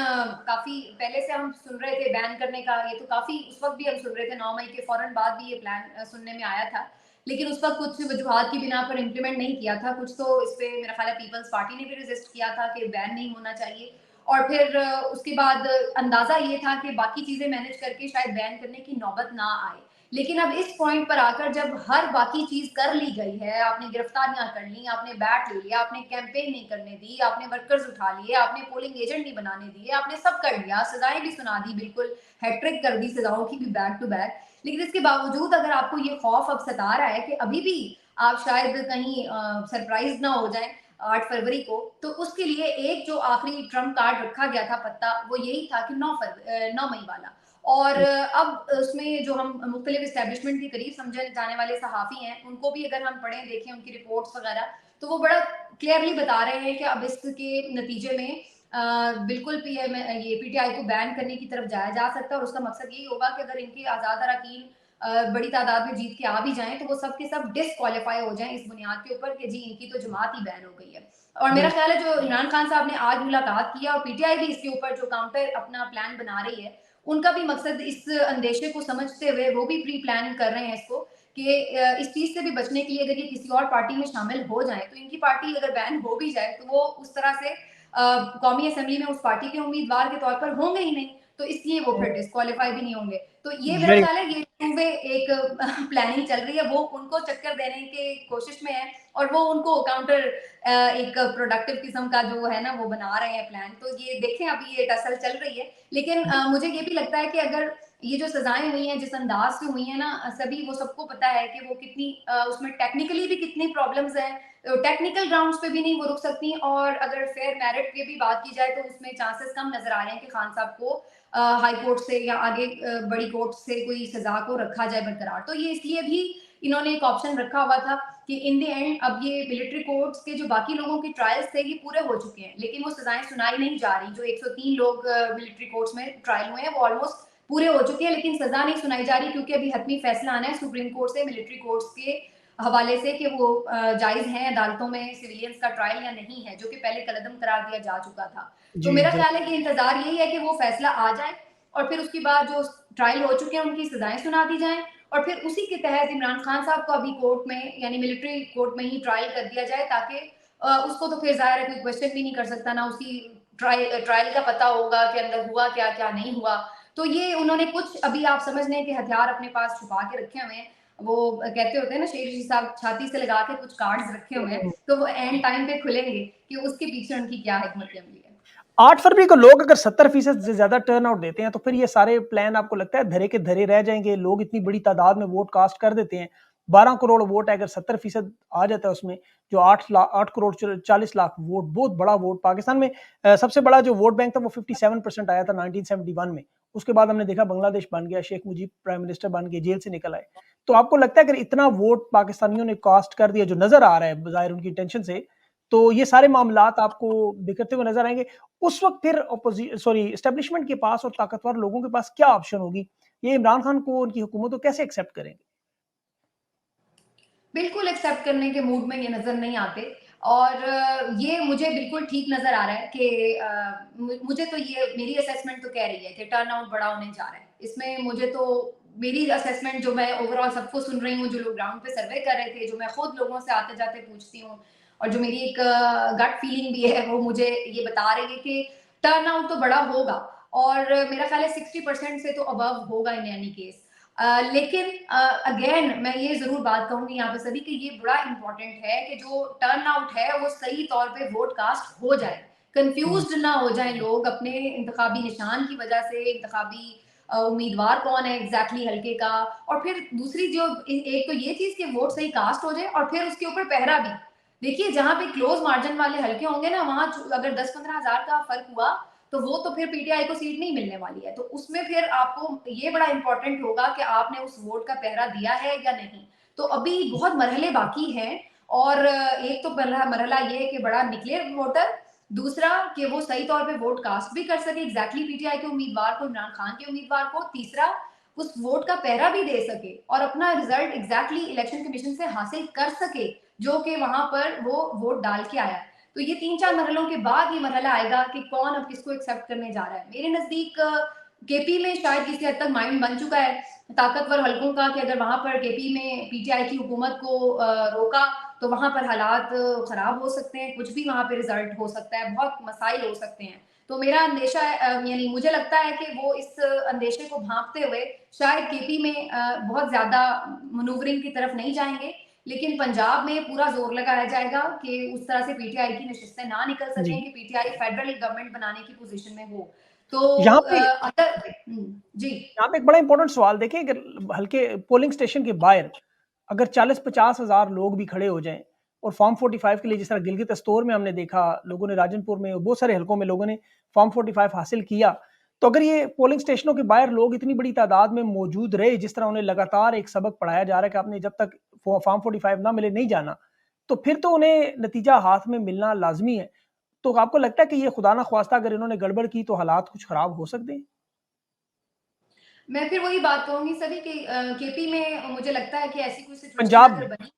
काफ़ी पहले से हम सुन रहे थे बैन करने का, ये तो काफ़ी उस वक़्त भी हम सुन रहे थे 9 मई के फ़ौरन बाद भी ये प्लान सुनने में आया था। लेकिन उस वक़्त कुछ वजूहात की बिना पर इम्प्लीमेंट नहीं किया था। कुछ तो इस पे मेरा ख़्याल है पीपल्स पार्टी ने भी रेज़िस्ट किया था कि बैन नहीं होना चाहिए और फिर उसके बाद अंदाज़ा ये था कि बाकी चीज़ें मैनेज करके शायद बैन करने की नौबत ना आए। लेकिन अब इस पॉइंट पर आकर जब हर बाकी चीज़ कर ली गई है, आपने गिरफ्तारियाँ कर ली, आपने बैट ले लिया, आपने कैंपेन नहीं करने दी, आपने वर्कर्स उठा लिए, आपने पोलिंग एजेंट नहीं बनाने दिए, आपने सब कर लिया, सज़ाएँ भी सुना दी बिल्कुल, हैट्रिक कर दी सज़ाओं की भी बैक टू बैक। लेकिन इसके बावजूद अगर आपको ये खौफ अब सता रहा है कि अभी भी आप शायद कहीं सरप्राइज़ ना हो जाएँ 8 फरवरी को, तो उसके लिए एक जो आखिरी ट्रम्प कार्ड रखा गया था पत्ता, वो यही था कि 9 मई वाला। और अब उसमें जो हम मुख्तलिफ इस्टेब्लिशमेंट के करीब समझे जाने वाले सहाफ़ी हैं, उनको भी अगर हम पढ़ें, देखें उनकी रिपोर्ट्स वगैरह, तो वो बड़ा क्लियरली बता रहे हैं कि अब इसके नतीजे में बिल्कुल ये पीटीआई को बैन करने की तरफ जाया जा सकता है और उसका मकसद यही होगा कि अगर इनके आज़ाद अरकान बड़ी तादाद में जीत के आ भी जाएँ, तो वो सब के सब डिस्क्वालीफाई हो जाएँ इस बुनियाद के ऊपर कि जी इनकी तो जमात ही बैन हो गई है। और मेरा बिल ख़्याल है जो इमरान खान साहब ने आज मुलाकात की है और पीटीआई भी इसके ऊपर जो काउंटर अपना प्लान बना रही है, उनका भी मकसद इस अंदेशे को समझते हुए वो भी प्री प्लान कर रहे हैं इसको कि इस चीज़ से भी बचने के लिए अगर ये किसी और पार्टी में शामिल हो जाएँ, तो इनकी पार्टी अगर बैन हो भी जाए, तो वो उस तरह से कौमी असेंबली में उस पार्टी के उम्मीदवार के तौर पर होंगे ही नहीं। तो इसलिए वो फिर डिस्क्वालीफाई भी नहीं होंगे। तो ये मेरा वेरी ख्याल है ये टू वे एक प्लानिंग चल रही है, वो उनको चक्कर देने की कोशिश में है और वो उनको काउंटर एक प्रोडक्टिव किस्म का जो है ना वो बना रहे हैं प्लान। तो ये देखें अभी ये टसल चल रही है, लेकिन मुझे ये भी लगता है कि अगर ये जो सजाएं हुई हैं जिस अंदाज से हुई हैं ना, सभी वो सबको पता है कि वो कितनी उसमें टेक्निकली भी कितनी प्रॉब्लम्स हैं, टेक्निकल ग्राउंड्स पे भी नहीं वो रुक सकती, और अगर फेयर मेरिट की भी बात की जाए तो उसमें चांसेस कम नजर आ रहे हैं कि खान साहब को हाई कोर्ट से या आगे बड़ी कोर्ट से कोई सजा को रखा जाए बरकरार। तो ये इसलिए भी इन्होंने एक ऑप्शन रखा हुआ था कि इन द एंड अब ये मिलिट्री कोर्ट्स के जो बाकी लोगों के ट्रायल्स थे ये पूरे हो चुके हैं, लेकिन वो सजाएं सुनाई नहीं जा रही। जो 103 लोग मिलिट्री कोर्ट्स में ट्रायल हुए हैं वो ऑलमोस्ट पूरे हो चुके हैं, लेकिन सजा नहीं सुनाई जा रही क्योंकि अभी हतमी फैसला आना है सुप्रीम कोर्ट से मिलिट्री कोर्ट्स के हवाले से कि वो जायज है अदालतों में सिविलियंस का ट्रायल या नहीं है, जो कि पहले कलदम करार दिया जा चुका था। तो जी, मेरा बिल ख्याल है कि इंतजार यही है कि वो फैसला आ जाए और फिर उसके बाद जो ट्रायल हो चुके हैं उनकी सजाएं सुना दी जाएं, और फिर उसी के तहत इमरान खान साहब को अभी कोर्ट में यानी मिलिट्री कोर्ट में ही ट्रायल कर दिया जाए, ताकि उसको तो फिर जाहिर है कोई क्वेश्चन भी नहीं कर सकता, ना उसकी ट्रायल का पता होगा कि अंदर हुआ क्या क्या नहीं हुआ। तो ये उन्होंने कुछ अभी आप समझ लें कि हथियार अपने पास छुपा के रखे हुए हैं। वो कहते होते हैं ना शेर जी साहब छाती से लगा के कुछ कार्ड्स रखे हुए हैं, हुँ। तो वो एंड टाइम पे खुलेंगे कि उसके पीछे उनकी क्या हिकमत अमली है। 8 फरवरी को लोग अगर 70% से ज़्यादा टर्नआउट देते हैं, तो फिर ये सारे प्लान आपको लगता है धरे के धरे रह जाएँगे? लोग इतनी बड़ी तादाद में वोट कास्ट कर देते हैं। 12 करोड़ वोट है, अगर 70% आ जाता है उसमें, जो 8 करोड़ 40 लाख वोट, बहुत बड़ा वोट पाकिस्तान में सबसे बड़ा जो वोट बैंक था वो 57% आया था 1971 में। उसके बाद हमने देखा बांग्लादेश बन गया, शेख मुजीब प्राइम मिनिस्टर बन गए, जेल से निकल आए। तो आपको लगता है अगर इतना वोट पाकिस्तानियों ने कास्ट कर दिया, जो नज़र आ रहा है बज़ाहिर उनकी इंटेंशन से, तो ये सारे मामलात आपको बिखरते हुए नज़र आएँगे? उस वक़्त फिर एस्टेब्लिशमेंट के पास और ताकतवर लोगों के पास क्या ऑप्शन होगी? ये इमरान खान को, उनकी हुकूमत को कैसे एक्सेप्ट करेंगे? बिल्कुल एक्सेप्ट करने के मूड में ये नज़र नहीं आते, और ये मुझे बिल्कुल ठीक नज़र आ रहा है कि मुझे तो ये मेरी असेसमेंट तो कह रही है कि टर्नआउट बड़ा होने जा रहा है। इसमें मुझे तो मेरी असेसमेंट जो मैं ओवरऑल सबको सुन रही हूँ, जो लोग ग्राउंड पे सर्वे कर रहे थे, जो मैं खुद लोगों से आते-जाते पूछती हूँ और जो मेरी एक गट फीलिंग भी है, वो मुझे ये बता रही है कि टर्नआउट तो बड़ा होगा, और मेरा ख्याल है 60% से तो अबव होगा इन एनी केस। लेकिन अगेन मैं ये ज़रूर बात कहूँगी यहाँ पे सभी कि ये बड़ा इम्पोर्टेंट है कि जो टर्नआउट है वो सही तौर पे वोट कास्ट हो जाए। हुँ, कन्फ्यूज़्ड ना हो जाएँ लोग अपने इंतखाबी निशान की वज़ह से, इंतखाबी उम्मीदवार कौन है एग्ज़ैक्टली हल्के का, और फिर दूसरी जो एक तो ये चीज़ कि वोट सही कास्ट हो जाए और फिर उसके ऊपर पहरा भी। देखिए जहाँ पे क्लोज़ मार्जिन वाले हल्के होंगे ना, वहाँ अगर 10-15 हज़ार का फ़र्क हुआ तो वो तो फिर पीटीआई को सीट नहीं मिलने वाली है। तो उसमें फिर आपको ये बड़ा इम्पोर्टेंट होगा कि आपने उस वोट का पहरा दिया है या नहीं। तो अभी बहुत मरहले बाकी हैं, और एक तो पहला मरहला ये है कि बड़ा निकले वोटर, दूसरा कि वो सही तौर पे वोट कास्ट भी कर सके एग्जैक्टली पीटीआई के उम्मीदवार को, इमरान खान के उम्मीदवार को, तीसरा उस वोट का पहरा भी दे सके और अपना रिजल्ट एग्जैक्टली इलेक्शन कमीशन से हासिल कर सके, जो कि वहां पर वो वोट डाल के आया। तो ये 3-4 मरहलों के बाद ये मरहला आएगा कि कौन अब किसको एक्सेप्ट करने जा रहा है। मेरे नज़दीक केपी में शायद किसी हद तक माइंड बन चुका है ताकतवर हलकों का कि अगर वहाँ पर केपी में पीटीआई की हुकूमत को रोका तो वहाँ पर हालात खराब हो सकते हैं, कुछ भी वहाँ पे रिजल्ट हो सकता है, बहुत मसाइल हो सकते हैं। तो मेरा अंदेशा है यानी मुझे लगता है कि वो इस अंदेशे को भांपते हुए शायद केपी में बहुत ज़्यादा मैनूवरिंग की तरफ नहीं जाएँगे, लेकिन पंजाब में पूरा जोर लगाया जाएगा कि उस तरह से पीटीआई की नशिस्तें ना निकल जी। सकें कि पीटीआई फेडरल गवर्नमेंट बनाने की पोजीशन में हो। तो यहाँ पे अगर जी। यहाँ पे एक बड़ा इंपॉर्टेंट सवाल देखिए, अगर हल्के पोलिंग स्टेशन के बाहर अगर 40-50 हज़ार लोग भी खड़े हो जाएँ और फॉर्म 45 के लिए, जिस तरह गिलगित एस्तोर में हमने देखा, लोगों ने राजनपुर में, बहुत सारे हलकों में लोगों ने फॉर्म 45 हासिल किया। तो अगर ये पोलिंग स्टेशनों के बाहर लोग इतनी बड़ी तादाद में मौजूद रहे, जिस तरह उन्हें लगातार एक सबक पढ़ाया जा रहा है कि आपने जब तक फॉर्म 45 ना मिले नहीं जाना, तो फिर तो उन्हें नतीजा हाथ में मिलना लाज़मी है। तो आपको लगता है कि ये खुदा ना ख़्वास्ता अगर इन्होंने गड़बड़ की तो हालात कुछ खराब हो सकते हैं? मैं फिर वही बात कहूँगी सभी कि केपी में मुझे लगता है कि ऐसी कोई सिचुएशन पंजाब अगर में? बनी,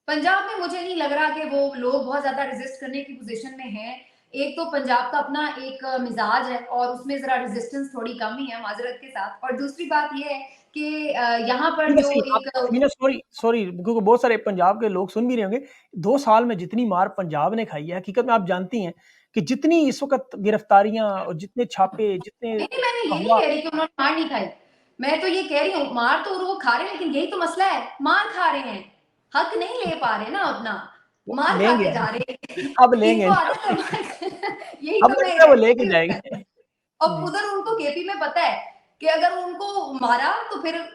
पंजाब में मुझे नहीं लग रहा कि वो लोग बहुत ज़्यादा रेज़िस्ट करने की पोज़ीशन में हैं। एक तो पंजाब का अपना एक मिज़ाज है और उसमें ज़रा रेज़िस्टेंस थोड़ी कम ही है माज़रत के साथ, और दूसरी बात ये है कि यहाँ पर वैसे जो यहाँ एक पे समीना, सॉरी सॉरी, क्योंकि बहुत सारे पंजाब के लोग सुन भी रहे होंगे, 2 साल में जितनी मार पंजाब ने खाई है, हकीकत में आप जानती हैं कि जितनी इस वक़्त गिरफ्तारियाँ और जितने छापे, जितने नहीं, मैंने ये नहीं अगवा कह रही कि उन्होंने मार नहीं खाई। मैं तो ये कह रही हूँ, मार तो वो खा रहे हैं, लेकिन यही तो मसला है, मार खा रहे हैं, हक नहीं ले पा रहे ना अपना, वो मार खा लेंगे के जा रहे हैं। अब लेंगे इनको आदत है इंशाल्लाह। यही अब तो मैं लगता है वो लेके कहती जाएँगे। अब जी। उधर उनको केपी में पता है कि अगर उनको मारा तो फिर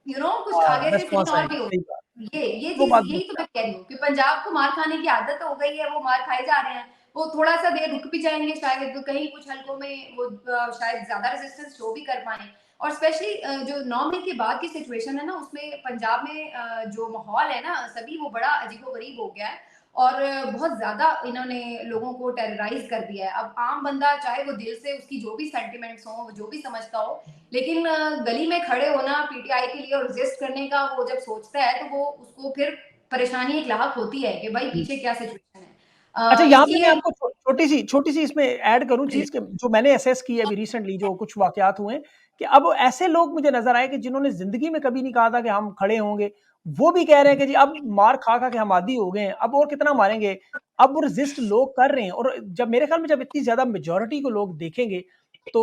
कुछ हाँ, आगे से सीन रिस्पॉन्स और भी आएगा, सही बात। होगा। ये वो चीज़ बात यही बहुत तो है। मैं कह रही हूँ कि पंजाब को मार खाने की आदत हो गई है, वो मार खाए जा रहे हैं। वो थोड़ा-सा देर रुक भी जाएँगे शायद, तो कहीं कुछ हलकों में वो शायद ज़्यादा रेजिस्टेंस शो भी कर पाएँ। और स्पेशली जो 9 मई के बाद की सिचुएशन है ना, उसमें पंजाब में जो माहौल है ना सभी, वो बड़ा अजीबो-गरीब हो गया है और बहुत ज़्यादा इन्होंने लोगों को टेरराइज़ कर दिया है। अब आम बंदा चाहे वो दिल से उसकी जो भी सेंटिमेंट्स हों, वो जो भी समझता हो, लेकिन गली में खड़े होना पीटीआई के लिए और रेज़िस्ट करने का वो जब सोचता है, तो वो उसको फिर परेशानी एक लाहक होती है कि भाई जी। पीछे क्या सिचुएशन है। अच्छा, यहाँ पे मैं इसलिए आपको छोटी-सी इसमें ऐड करूँ चीज़ कि जो मैंने असेस की है अभी रिसेंटली जो कुछ वाक़यात हुए हैं, कि अब ऐसे लोग मुझे नज़र आए कि जिन्होंने ज़िंदगी में कभी नहीं कहा था कि हम खड़े होंगे, वो भी कह रहे हैं कि जी अब मार खा-खा के हम आदी हो गए हैं, अब और कितना मारेंगे? अब वो रेज़िस्ट लोग कर रहे हैं और जब मेरे ख़्याल में जब इतनी ज़्यादा मेजॉरिटी को लोग देखेंगे, तो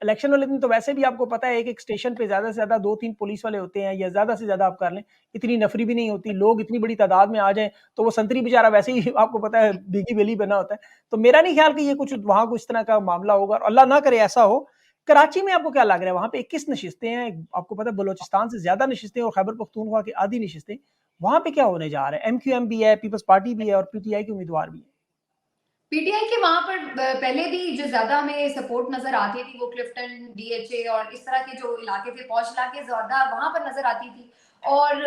इलेक्शन वाले दिन तो वैसे भी आपको पता है एक-एक स्टेशन पे ज़्यादा से ज़्यादा 2-3 पुलिस वाले होते हैं या ज़्यादा से ज़्यादा आप कर लें, इतनी नफ़री भी नहीं होती, लोग इतनी बड़ी तादाद में आ जाएँ, तो वो संतरी बेचारा वैसे ही आपको पता है भीगी बेली बना होता है। तो मेरा नहीं ख्याल कि ये कुछ वहाँ कुछ इस तरह का मामला होगा और अल्लाह ना करे ऐसा हो। कराची में आपको क्या लग रहा है? वहाँ पे 21 नशिस्तें हैं, आपको पता है बलूचिस्तान से ज़्यादा नशिस्तें और खैबर पख्तूनख्वा की आधी नशिस्तें। वहाँ पे क्या होने जा रहा है? एमक्यूएम भी है, पीपल्स पार्टी भी है और पीटीआई के उम्मीदवार भी हैं। पीटीआई के वहाँ पर पहले भी जो ज़्यादा हमें सपोर्ट नज़र आती थी, वो क्लिफ्टन, डीएचए और इस तरह के जो इलाके थे, पॉश इलाके ज़्यादा वहाँ पर नज़र आती थी। और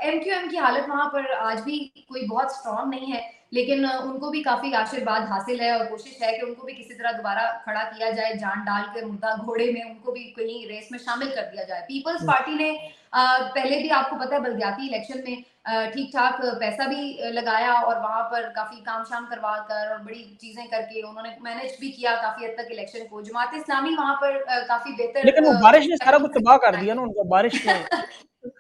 एमक्यूएम की हालत वहाँ पर आज भी कोई बहुत स्ट्रॉन्ग नहीं है, लेकिन उनको भी काफ़ी आशीर्वाद हासिल है और कोशिश है कि उनको भी किसी तरह दोबारा खड़ा किया जाए, जान डाल के मुर्दा घोड़े में उनको भी कहीं रेस में शामिल कर दिया जाए। पीपल्स हुँ। पार्टी ने पहले भी आपको पता है बलदियाती इलेक्शन में ठीक-ठाक पैसा भी लगाया और वहाँ पर काफ़ी काम-शाम करवा कर और बड़ी चीज़ें करके उन्होंने मैनेज भी किया काफ़ी हद तक इलेक्शन को। जमात-ए-इस्लामी वहाँ पर काफ़ी बेहतर लेकिन वो बारिश ने सारा कुछ तबाह कर दिया ना उनका, बारिश ने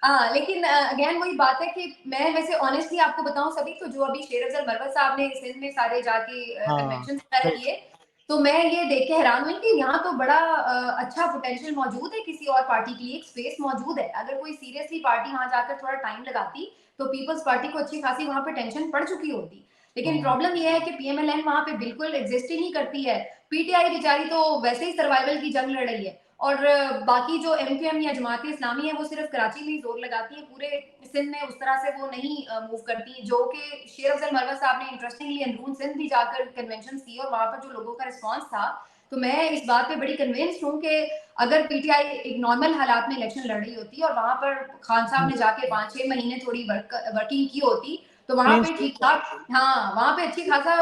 हाँ, लेकिन अगेन वही बात है कि मैं वैसे ऑनेस्टली आपको बताऊँ सभी तो जो अभी शेर अफ़ज़ल मरवत साहब ने सिंध में सारे जाके हाँ, कन्वेंशंस वगैरह बिल्कुल। किए, तो मैं ये देख के हैरान हुई कि यहाँ तो बड़ा अच्छा पोटेंशियल मौजूद है किसी और पार्टी के लिए, एक स्पेस मौजूद है। अगर कोई सीरियसली पार्टी वहाँ जाकर थोड़ा टाइम लगाती, तो पीपल्स पार्टी को अच्छी खासी वहाँ पे टेंशन पड़ चुकी होती। लेकिन हुँ। प्रॉब्लम ये है कि पीएमएलएन वहाँ पे बिल्कुल एग्ज़िस्ट ही नहीं करती है। पीटीआई बेचारी तो वैसे ही सर्वाइवल की जंग लड़ रही है। और बाकी जो एमक्यूएम या जमात-ए-इस्लामी है वो सिर्फ कराची में ही ज़ोर लगाती है, पूरे सिंध में उस तरह से वो नहीं मूव करती, जो कि शेर अफ़ज़ल मरवत साहब ने इंटरेस्टिंगली अंदरून सिंध भी जाकर कन्वेंशंस किए और वहाँ पर जो लोगों का रिस्पॉन्स था, तो मैं इस बात पे बड़ी कन्विंस्ड हूँ कि अगर पीटीआई एक नॉर्मल हालात में इलेक्शन लड़ रही होती और वहाँ पर खान साहब हुँ। ने जाके 5-6 महीने थोड़ी वर्किंग की होती, तो वहाँ क्लीन पे स्वीप ठीक-ठाक हाँ, वहाँ पे अच्छी खासा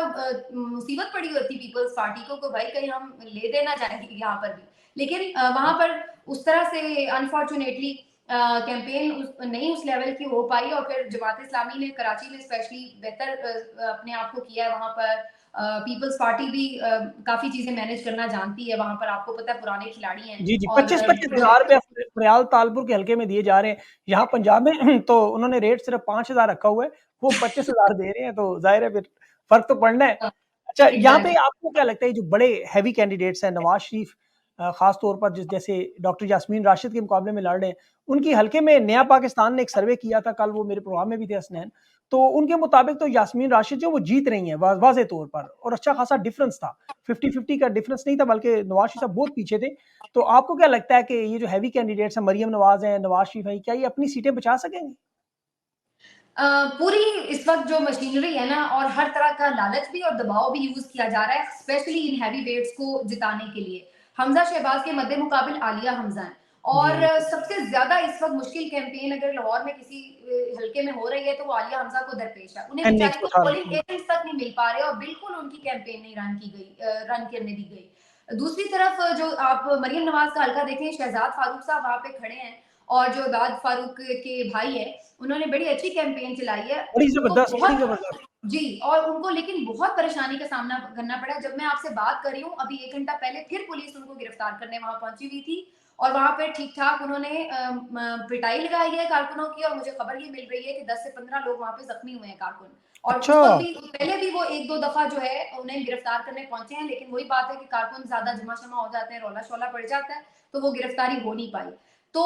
मुसीबत पड़ी होती पीपल्स पार्टी को भाई कहीं हम ले दे ना जाएँ यहाँ पर भी। लेकिन वहाँ पर उस तरह से अनफॉर्चुनेटली कैंपेन नहीं उस लेवल की हो पाई और फिर जमात-ए-इस्लामी ने कराची में स्पेशली बेहतर अपने आप को किया है वहाँ पर। पीपल्स पार्टी भी काफ़ी चीज़ें मैनेज करना जानती है, वहाँ पर आपको पता है पुराने खिलाड़ी हैं जी, जी, और 25-25 हज़ार रुपया फ़रियाल तालपुर के हल्के में दिए जा रहे हैं। यहाँ पंजाब में तो उन्होंने रेट सिर्फ़ 5,000 रखा हुआ है, वो 25,000 दे रहे हैं, तो ज़ाहिर है फिर फ़र्क तो पड़ना है। अच्छा, यहाँ पे एग्ज़ैक्टली। आपको क्या लगता है जो बड़े हेवी कैंडिडेट्स हैं नवाज़ शरीफ ख़ास तौर पर जैसे डॉक्टर यास्मीन राशिद के मुकाबले में लड़ रहे हैं, उनकी हल्के में नया पाकिस्तान ने एक सर्वे किया था, कल वो मेरे प्रोग्राम में भी थे हसनैन, तो उनके मुताबिक तो यास्मीन राशिद जो वो जीत रही हैं वाज़ेह तौर पर और अच्छा खासा डिफरेंस था। 50-50 का डिफरेंस नहीं था बल्कि नवाज़ शरीफ साहब बहुत पीछे थे। तो आपको क्या लगता है कि ये जो हेवी कैंडिडेट्स हैं मरियम नवाज़ हैं, नवाज़ शरीफ हैं, क्या ये अपनी सीटें बचा सकेंगे? पूरी इस वक़्त जो मशीनरी है ना और हर तरह का लालच भी और दबाव भी यूज़ किया जा रहा है, स्पेशली इन हेवी वेट्स को जिताने के लिए। हमज़ा शहबाज़ के मद्दे-मुकाबिल आलिया हमज़ा हैं और जी, सबसे ज़्यादा इस वक़्त मुश्किल कैंपेन अगर लाहौर में किसी हल्के में हो रही है, तो वो आलिया हमज़ा को दरपेश है। उन्हें एनए बेचारी को 118 पोलिंग एजेंट्स तक नहीं मिल पा रहे और बिल्कुल उनकी कैंपेन नहीं रन करने दी गई। दूसरी तरफ जो आप मरियम नवाज़ का हल्का देखें, शहज़ाद फारूक साहब वहाँ पे खड़े हैं और जो इबाद फारूक के भाई हैं, उन्होंने बड़ी अच्छी कैंपेन चलाई है। उनको बड़ी बहुत ज़बरदस्त। जी और उनको लेकिन बहुत परेशानी का सामना करना पड़ा। जब मैं आपसे बात कर रही हूँ, अभी 1 घंटा पहले फिर पुलिस उनको गिरफ्तार करने वहाँ पहुँची हुई थी और वहाँ पे ठीक-ठाक उन्होंने पिटाई लगाई है कारकुनों की, और मुझे खबर ये मिल रही है कि 10 से 15 लोग वहाँ पे ज़ख्मी हुए हैं कारकुन। और अच्छा। उस वक़्त भी पहले भी वो 1-2 दफ़ा जो है उन्हें गिरफ्तार करने पहुँचे हैं, लेकिन वही बात है कि कारकुन ज़्यादा जमा-शमा हो जाते हैं, रौला-शौला पड़ जाता है, तो वो गिरफ्तारी हो नहीं पाई। तो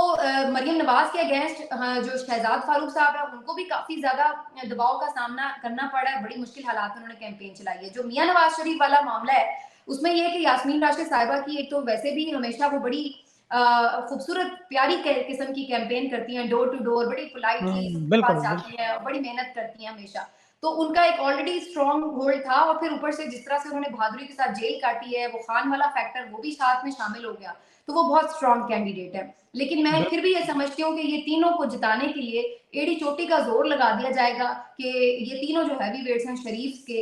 मरियम नवाज़ के अगेंस्ट जो शहजाद फारूक साहब हैं, उनको भी काफ़ी ज़्यादा दबाव का सामना करना पड़ा है, बड़ी मुश्किल हालात में उन्होंने कैंपेन चलाई है। जो मियाँ नवाज़ शरीफ वाला मामला है, उसमें ये है कि यास्मीन राशिद साहिबा की एक तो वैसे भी हमेशा वो बड़ी खूबसूरत प्यारी किस्म की कैंपेन करती हैं, डोर टू डोर, बड़ी पोलाइटली सबके बिल्कुल, पास बिल्कुल। जाती हैं और बड़ी मेहनत करती हैं हमेशा। तो उनका एक ऑलरेडी स्ट्रॉन्ग होल्ड था, और फिर ऊपर से जिस तरह से उन्होंने बहादुरी के साथ जेल काटी है, वो खान वाला फैक्टर वो भी साथ में शामिल हो गया, तो वो बहुत स्ट्रॉन्ग कैंडिडेट है। लेकिन मैं बिल फिर भी ये समझती हूँ कि ये तीनों को जिताने के लिए एड़ी चोटी का जोर लगा दिया जाएगा कि ये तीनों जो हैवी वेट्स हैं शरीफ के,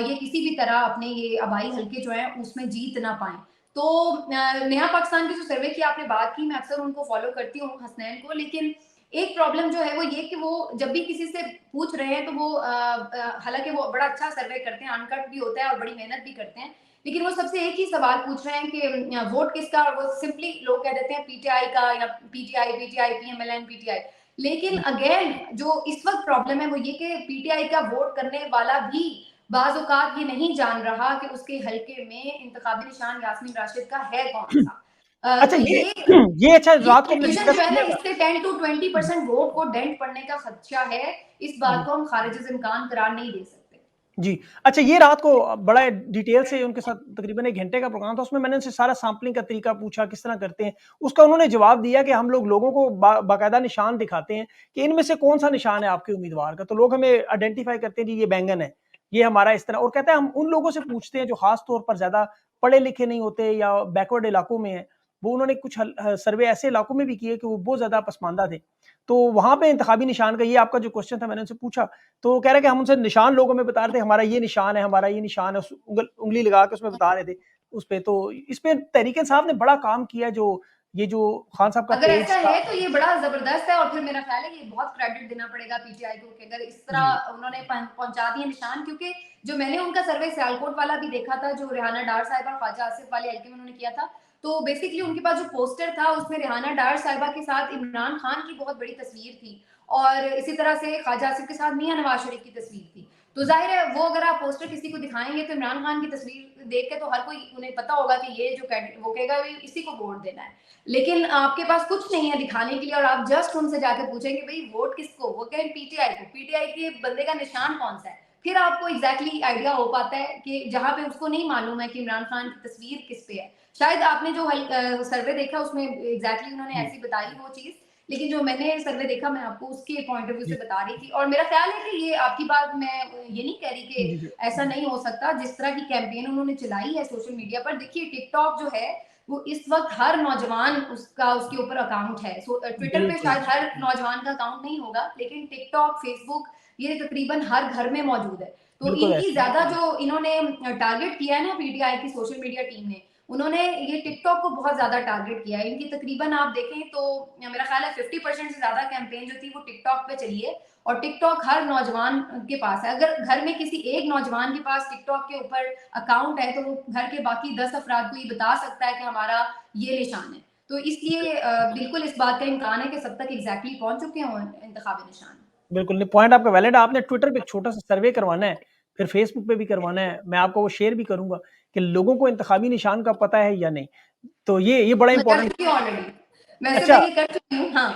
ये किसी भी तरह अपने ये आबाई हल्के जो हैं उसमें जीत ना पाएं। तो नया पाकिस्तान की जो सर्वे की आपने बात की, मैं अक्सर उनको फॉलो करती हूँ, हसनैन को, लेकिन एक प्रॉब्लम जो है वो ये कि वो जब भी किसी से पूछ रहे हैं तो वो हालांकि वो बड़ा अच्छा सर्वे करते हैं, अनकट भी होता है और बड़ी मेहनत भी करते हैं, लेकिन वो सबसे एक ही सवाल पूछ रहे हैं कि वोट किसका, और वो सिंपली लोग कह देते हैं पीटीआई का, या पीटीआई पीटीआई पीएमएलएन पीटीआई। लेकिन अगेन जो इस वक्त प्रॉब्लम है वो ये कि पीटीआई का वोट करने वाला भी बाज़ औक़ात ये नहीं जान रहा कि उसके हल्के में इंतखाबी निशान यास्मीन राशिद का है कौन-सा। अच्छा, तो ये अच्छा, ये रात को हमने कन्फ्यूजन डिस्कस जो है ना, किया था। इससे 10 टू 20% वोट को डेंट पड़ने का खदशा है। इस बात जी। को हम खारिज-ए-इम्कान करार नहीं दे सकते। जी। अच्छा, ये रात को बड़ा डिटेल से उनके साथ तकरीबन 1 घंटे का प्रोग्राम था, उसमें मैंने उनसे सारा सैंपलिंग का तरीका पूछा, किस तरह करते हैं। उसका उन्होंने जवाब दिया कि हम लोग लोगों को बाकायदा निशान दिखाते हैं कि इनमें से कौन-सा निशान है आपके उम्मीदवार का, तो लोग हमें आइडेंटिफ़ाई करते हैं, जी ये बैंगन है, ये हमारा इस तरह, और कहते हैं हम उन लोगों से पूछते हैं जो ख़ास तौर पर ज़्यादा पढ़े-लिखे नहीं होते या बैकवर्ड इलाकों में हैं। वो उन्होंने कुछ सर्वे ऐसे इलाकों में भी किए कि वो बहुत ज़्यादा पसमानदा थे। तो वहाँ पे इंतखाबी निशान का ये आपका जो क्वेश्चन था, मैंने उनसे पूछा, तो वो कह रहे हैं कि हम उनसे निशान लोगों में बता रहे थे, हमारा ये निशान है, हमारा ये निशान है, उस उंगली लगा के उसमें बता रहे थे उस पे। तो इस पे तहरीक इंसाफ ने बड़ा काम किया, जो ये जो खान साहब का अगर पेज ऐसा था। है तो ये बड़ा ज़बरदस्त है, और फिर मेरा ख़्याल है ये बहुत क्रेडिट देना पड़ेगा पीटीआई को कि अगर इस जी। तरह उन्होंने पहुँचा दिए निशान, क्योंकि जो मैंने उनका सर्वे सियालकोट वाला भी देखा था, जो रेहाना डार साहिबा ख्वाजा आसिफ वाले हल्के में उन्होंने किया था, तो बेसिकली उनके पास जो पोस्टर था उसमें रेहाना डार साहिबा के साथ इमरान खान की बहुत बड़ी तस्वीर थी, और इसी तरह से ख्वाजा आसिफ के साथ मियाँ नवाज शरीफ की तस्वीर थी। तो ज़ाहिर है वो अगर आप पोस्टर किसी को दिखाएँगे तो इमरान खान की तस्वीर देख के तो हर कोई उन्हें पता होगा कि ये जो वो कहेगा इसी को वोट देना है। लेकिन आपके पास कुछ नहीं है दिखाने के लिए, और आप जस्ट उनसे जाके पूछेंगे भाई वोट किसको, वो कहें पीटीआई को, पीटीआई के बंदे का निशान कौन सा है, फिर आपको एग्जैक्टली आइडिया हो पाता है कि जहां पे उसको नहीं मालूम है कि इमरान खान की तस्वीर किस पे है। शायद आपने जो सर्वे देखा उसमें एग्जैक्टली उन्होंने जी। ऐसी बताई वो चीज, लेकिन जो मैंने सर्वे देखा मैं आपको उसके पॉइंट ऑफ व्यू से जी। बता रही थी, और मेरा ख्याल है कि ये आपकी बात, मैं ये नहीं कह रही जी। कि जी। ऐसा नहीं हो सकता, जिस तरह की कैंपेन उन्होंने चलाई है सोशल मीडिया पर। देखिए टिकटॉक जो है वो इस वक्त हर नौजवान उसके ऊपर अकाउंट है। ट्विटर पे बिल्कुल। शायद हर नौजवान का अकाउंट नहीं होगा, लेकिन टिकटॉक, फेसबुक ये तकरीबन हर घर में मौजूद है। तो बिल्कुल इनकी ऐसा। ज्यादा जो इन्होंने टारगेट किया है ना पीटीआई की सोशल मीडिया टीम ने, उन्होंने ये टिकटॉक को बहुत ज्यादा टारगेट किया है। इनकी तकरीबन आप देखें तो मेरा ख्याल है 50% से ज्यादा कैंपेन जो थी वो टिकटॉक पे चली है, और टिकटॉक हर नौजवान के पास है। अगर घर में किसी एक नौजवान के पास टिकटॉक के ऊपर अकाउंट है तो वो घर के बाकी 10 अफराद को ये बता सकता है कि हमारा ये निशान है। तो इसलिए बिल्कुल इस बात का इम्कान है कि सब तक एग्जैक्टली पहुंच चुके हों इंतखाबी निशान। बिल्कुल नहीं, पॉइंट आपका वैलिड है। आपने ट्विटर पे एक छोटा-सा सर्वे करवाना है, फिर फेसबुक पे भी करवाना है। मैं आपको वो शेयर भी करूँगा कि लोगों को इंतखाबी निशान का पता है या नहीं। तो ये बड़ा मैं कर इम्पोर्टेंट। चुकी हूँ ऑलरेडी, वैसे तो अच्छा। ये कर चुकी हूँ, हाँ।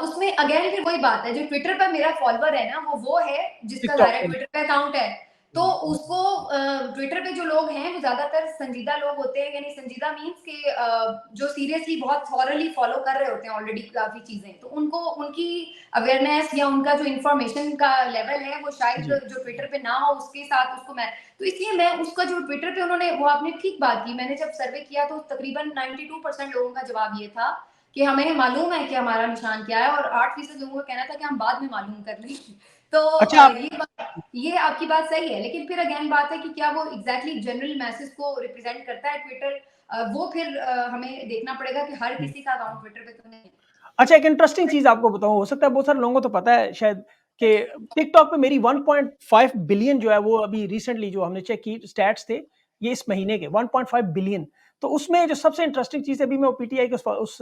उसमें अगेन फिर वही बात है, जो ट्विटर पर मेरा फॉलोवर है ना वो है जिसका टिकटॉक ज़ाहिर है पे। ट्विटर पे अकाउंट है, तो जी। उसको ट्विटर पे जो लोग हैं वो ज़्यादातर संजीदा लोग होते हैं, यानी संजीदा मीन्स के जो सीरियसली बहुत थॉरली फॉलो कर रहे होते हैं ऑलरेडी काफ़ी चीज़ें, तो उनको उनकी अवेयरनेस या उनका जो इन्फॉर्मेशन का लेवल है वो शायद जी। जो ट्विटर पे ना हो उसके साथ उसको मैं, तो इसलिए मैं उसका जो ट्विटर पे उन्होंने, वो आपने ठीक बात की, मैंने जब सर्वे किया तो तकरीबन 92% लोगों का जवाब ये था कि हमें मालूम है कि हमारा निशान क्या है, और 8% लोगों का कहना था कि हम बाद में मालूम कर लेंगे। तो अच्छा आप। ये आपकी बात सही है, लेकिन फिर अगेन बात है कि क्या वो एग्जैक्टली जनरल मैसेज को रिप्रेजेंट करता है ट्विटर, वो फिर हमें देखना पड़ेगा कि हर जी। किसी का अकाउंट ट्विटर पे तो नहीं है। अच्छा, एक इंटरेस्टिंग चीज़ आपको बताऊँ, हो सकता है बहुत सारे लोगों को तो पता है शायद, कि टिकटॉक पे मेरी 1.5 बिलियन जो है वो अभी रिसेंटली जो हमने चेक की स्टैट्स थे, ये इस महीने के 1.5 बिलियन। तो उसमें जो सबसे इंटरेस्टिंग चीज़ अभी मैं पीटीआई के उस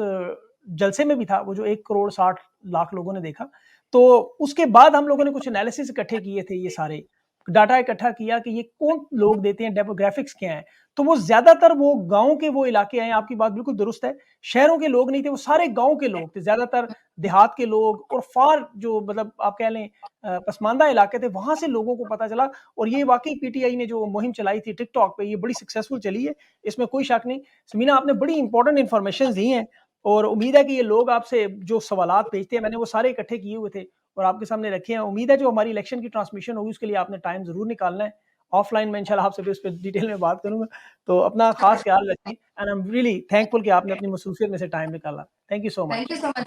जलसे में भी था, वो जो 1 करोड़ 60 लाख लोगों ने देखा। तो उसके बाद हम लोगों ने कुछ एनालिसिस इकट्ठे किए थे ये सारे, डाटा इकट्ठा किया कि ये कौन लोग देते हैं, डेमोग्राफिक्स क्या हैं। तो वो ज़्यादातर वो गाँव के वो इलाके हैं, आपकी बात बिल्कुल दुरुस्त है। शहरों के लोग नहीं थे, वो सारे गाँव के लोग थे, ज़्यादातर देहात के लोग और फार जो मतलब आप कह लें पसमानदा इलाके थे, वहाँ से लोगों को पता चला और ये वाक़ई पीटीआई ने जो मुहिम चलाई थी टिकटॉक पे, ये बड़ी सक्सेसफुल चली है, इसमें कोई शक नहीं। समीना आपने बड़ी इंपॉर्टेंट इन्फॉर्मेशंस दी हैं और उम्मीद है कि ये लोग आपसे जो सवालात भेजते हैं, मैंने वो सारे इकट्ठे किए हुए थे और आपके सामने रखे हैं। उम्मीद है जो हमारी इलेक्शन की ट्रांसमिशन होगी उसके लिए आपने टाइम ज़रूर निकालना है। ऑफलाइन मैं इंशाल्लाह आपसे फिर इस पे डिटेल में बात करूँगा। तो अपना ख़ास ख्याल रखिए and I am really thankful कि आपने अपनी मसरूफियत में से टाइम निकाला। Thank you so thank you much. So much.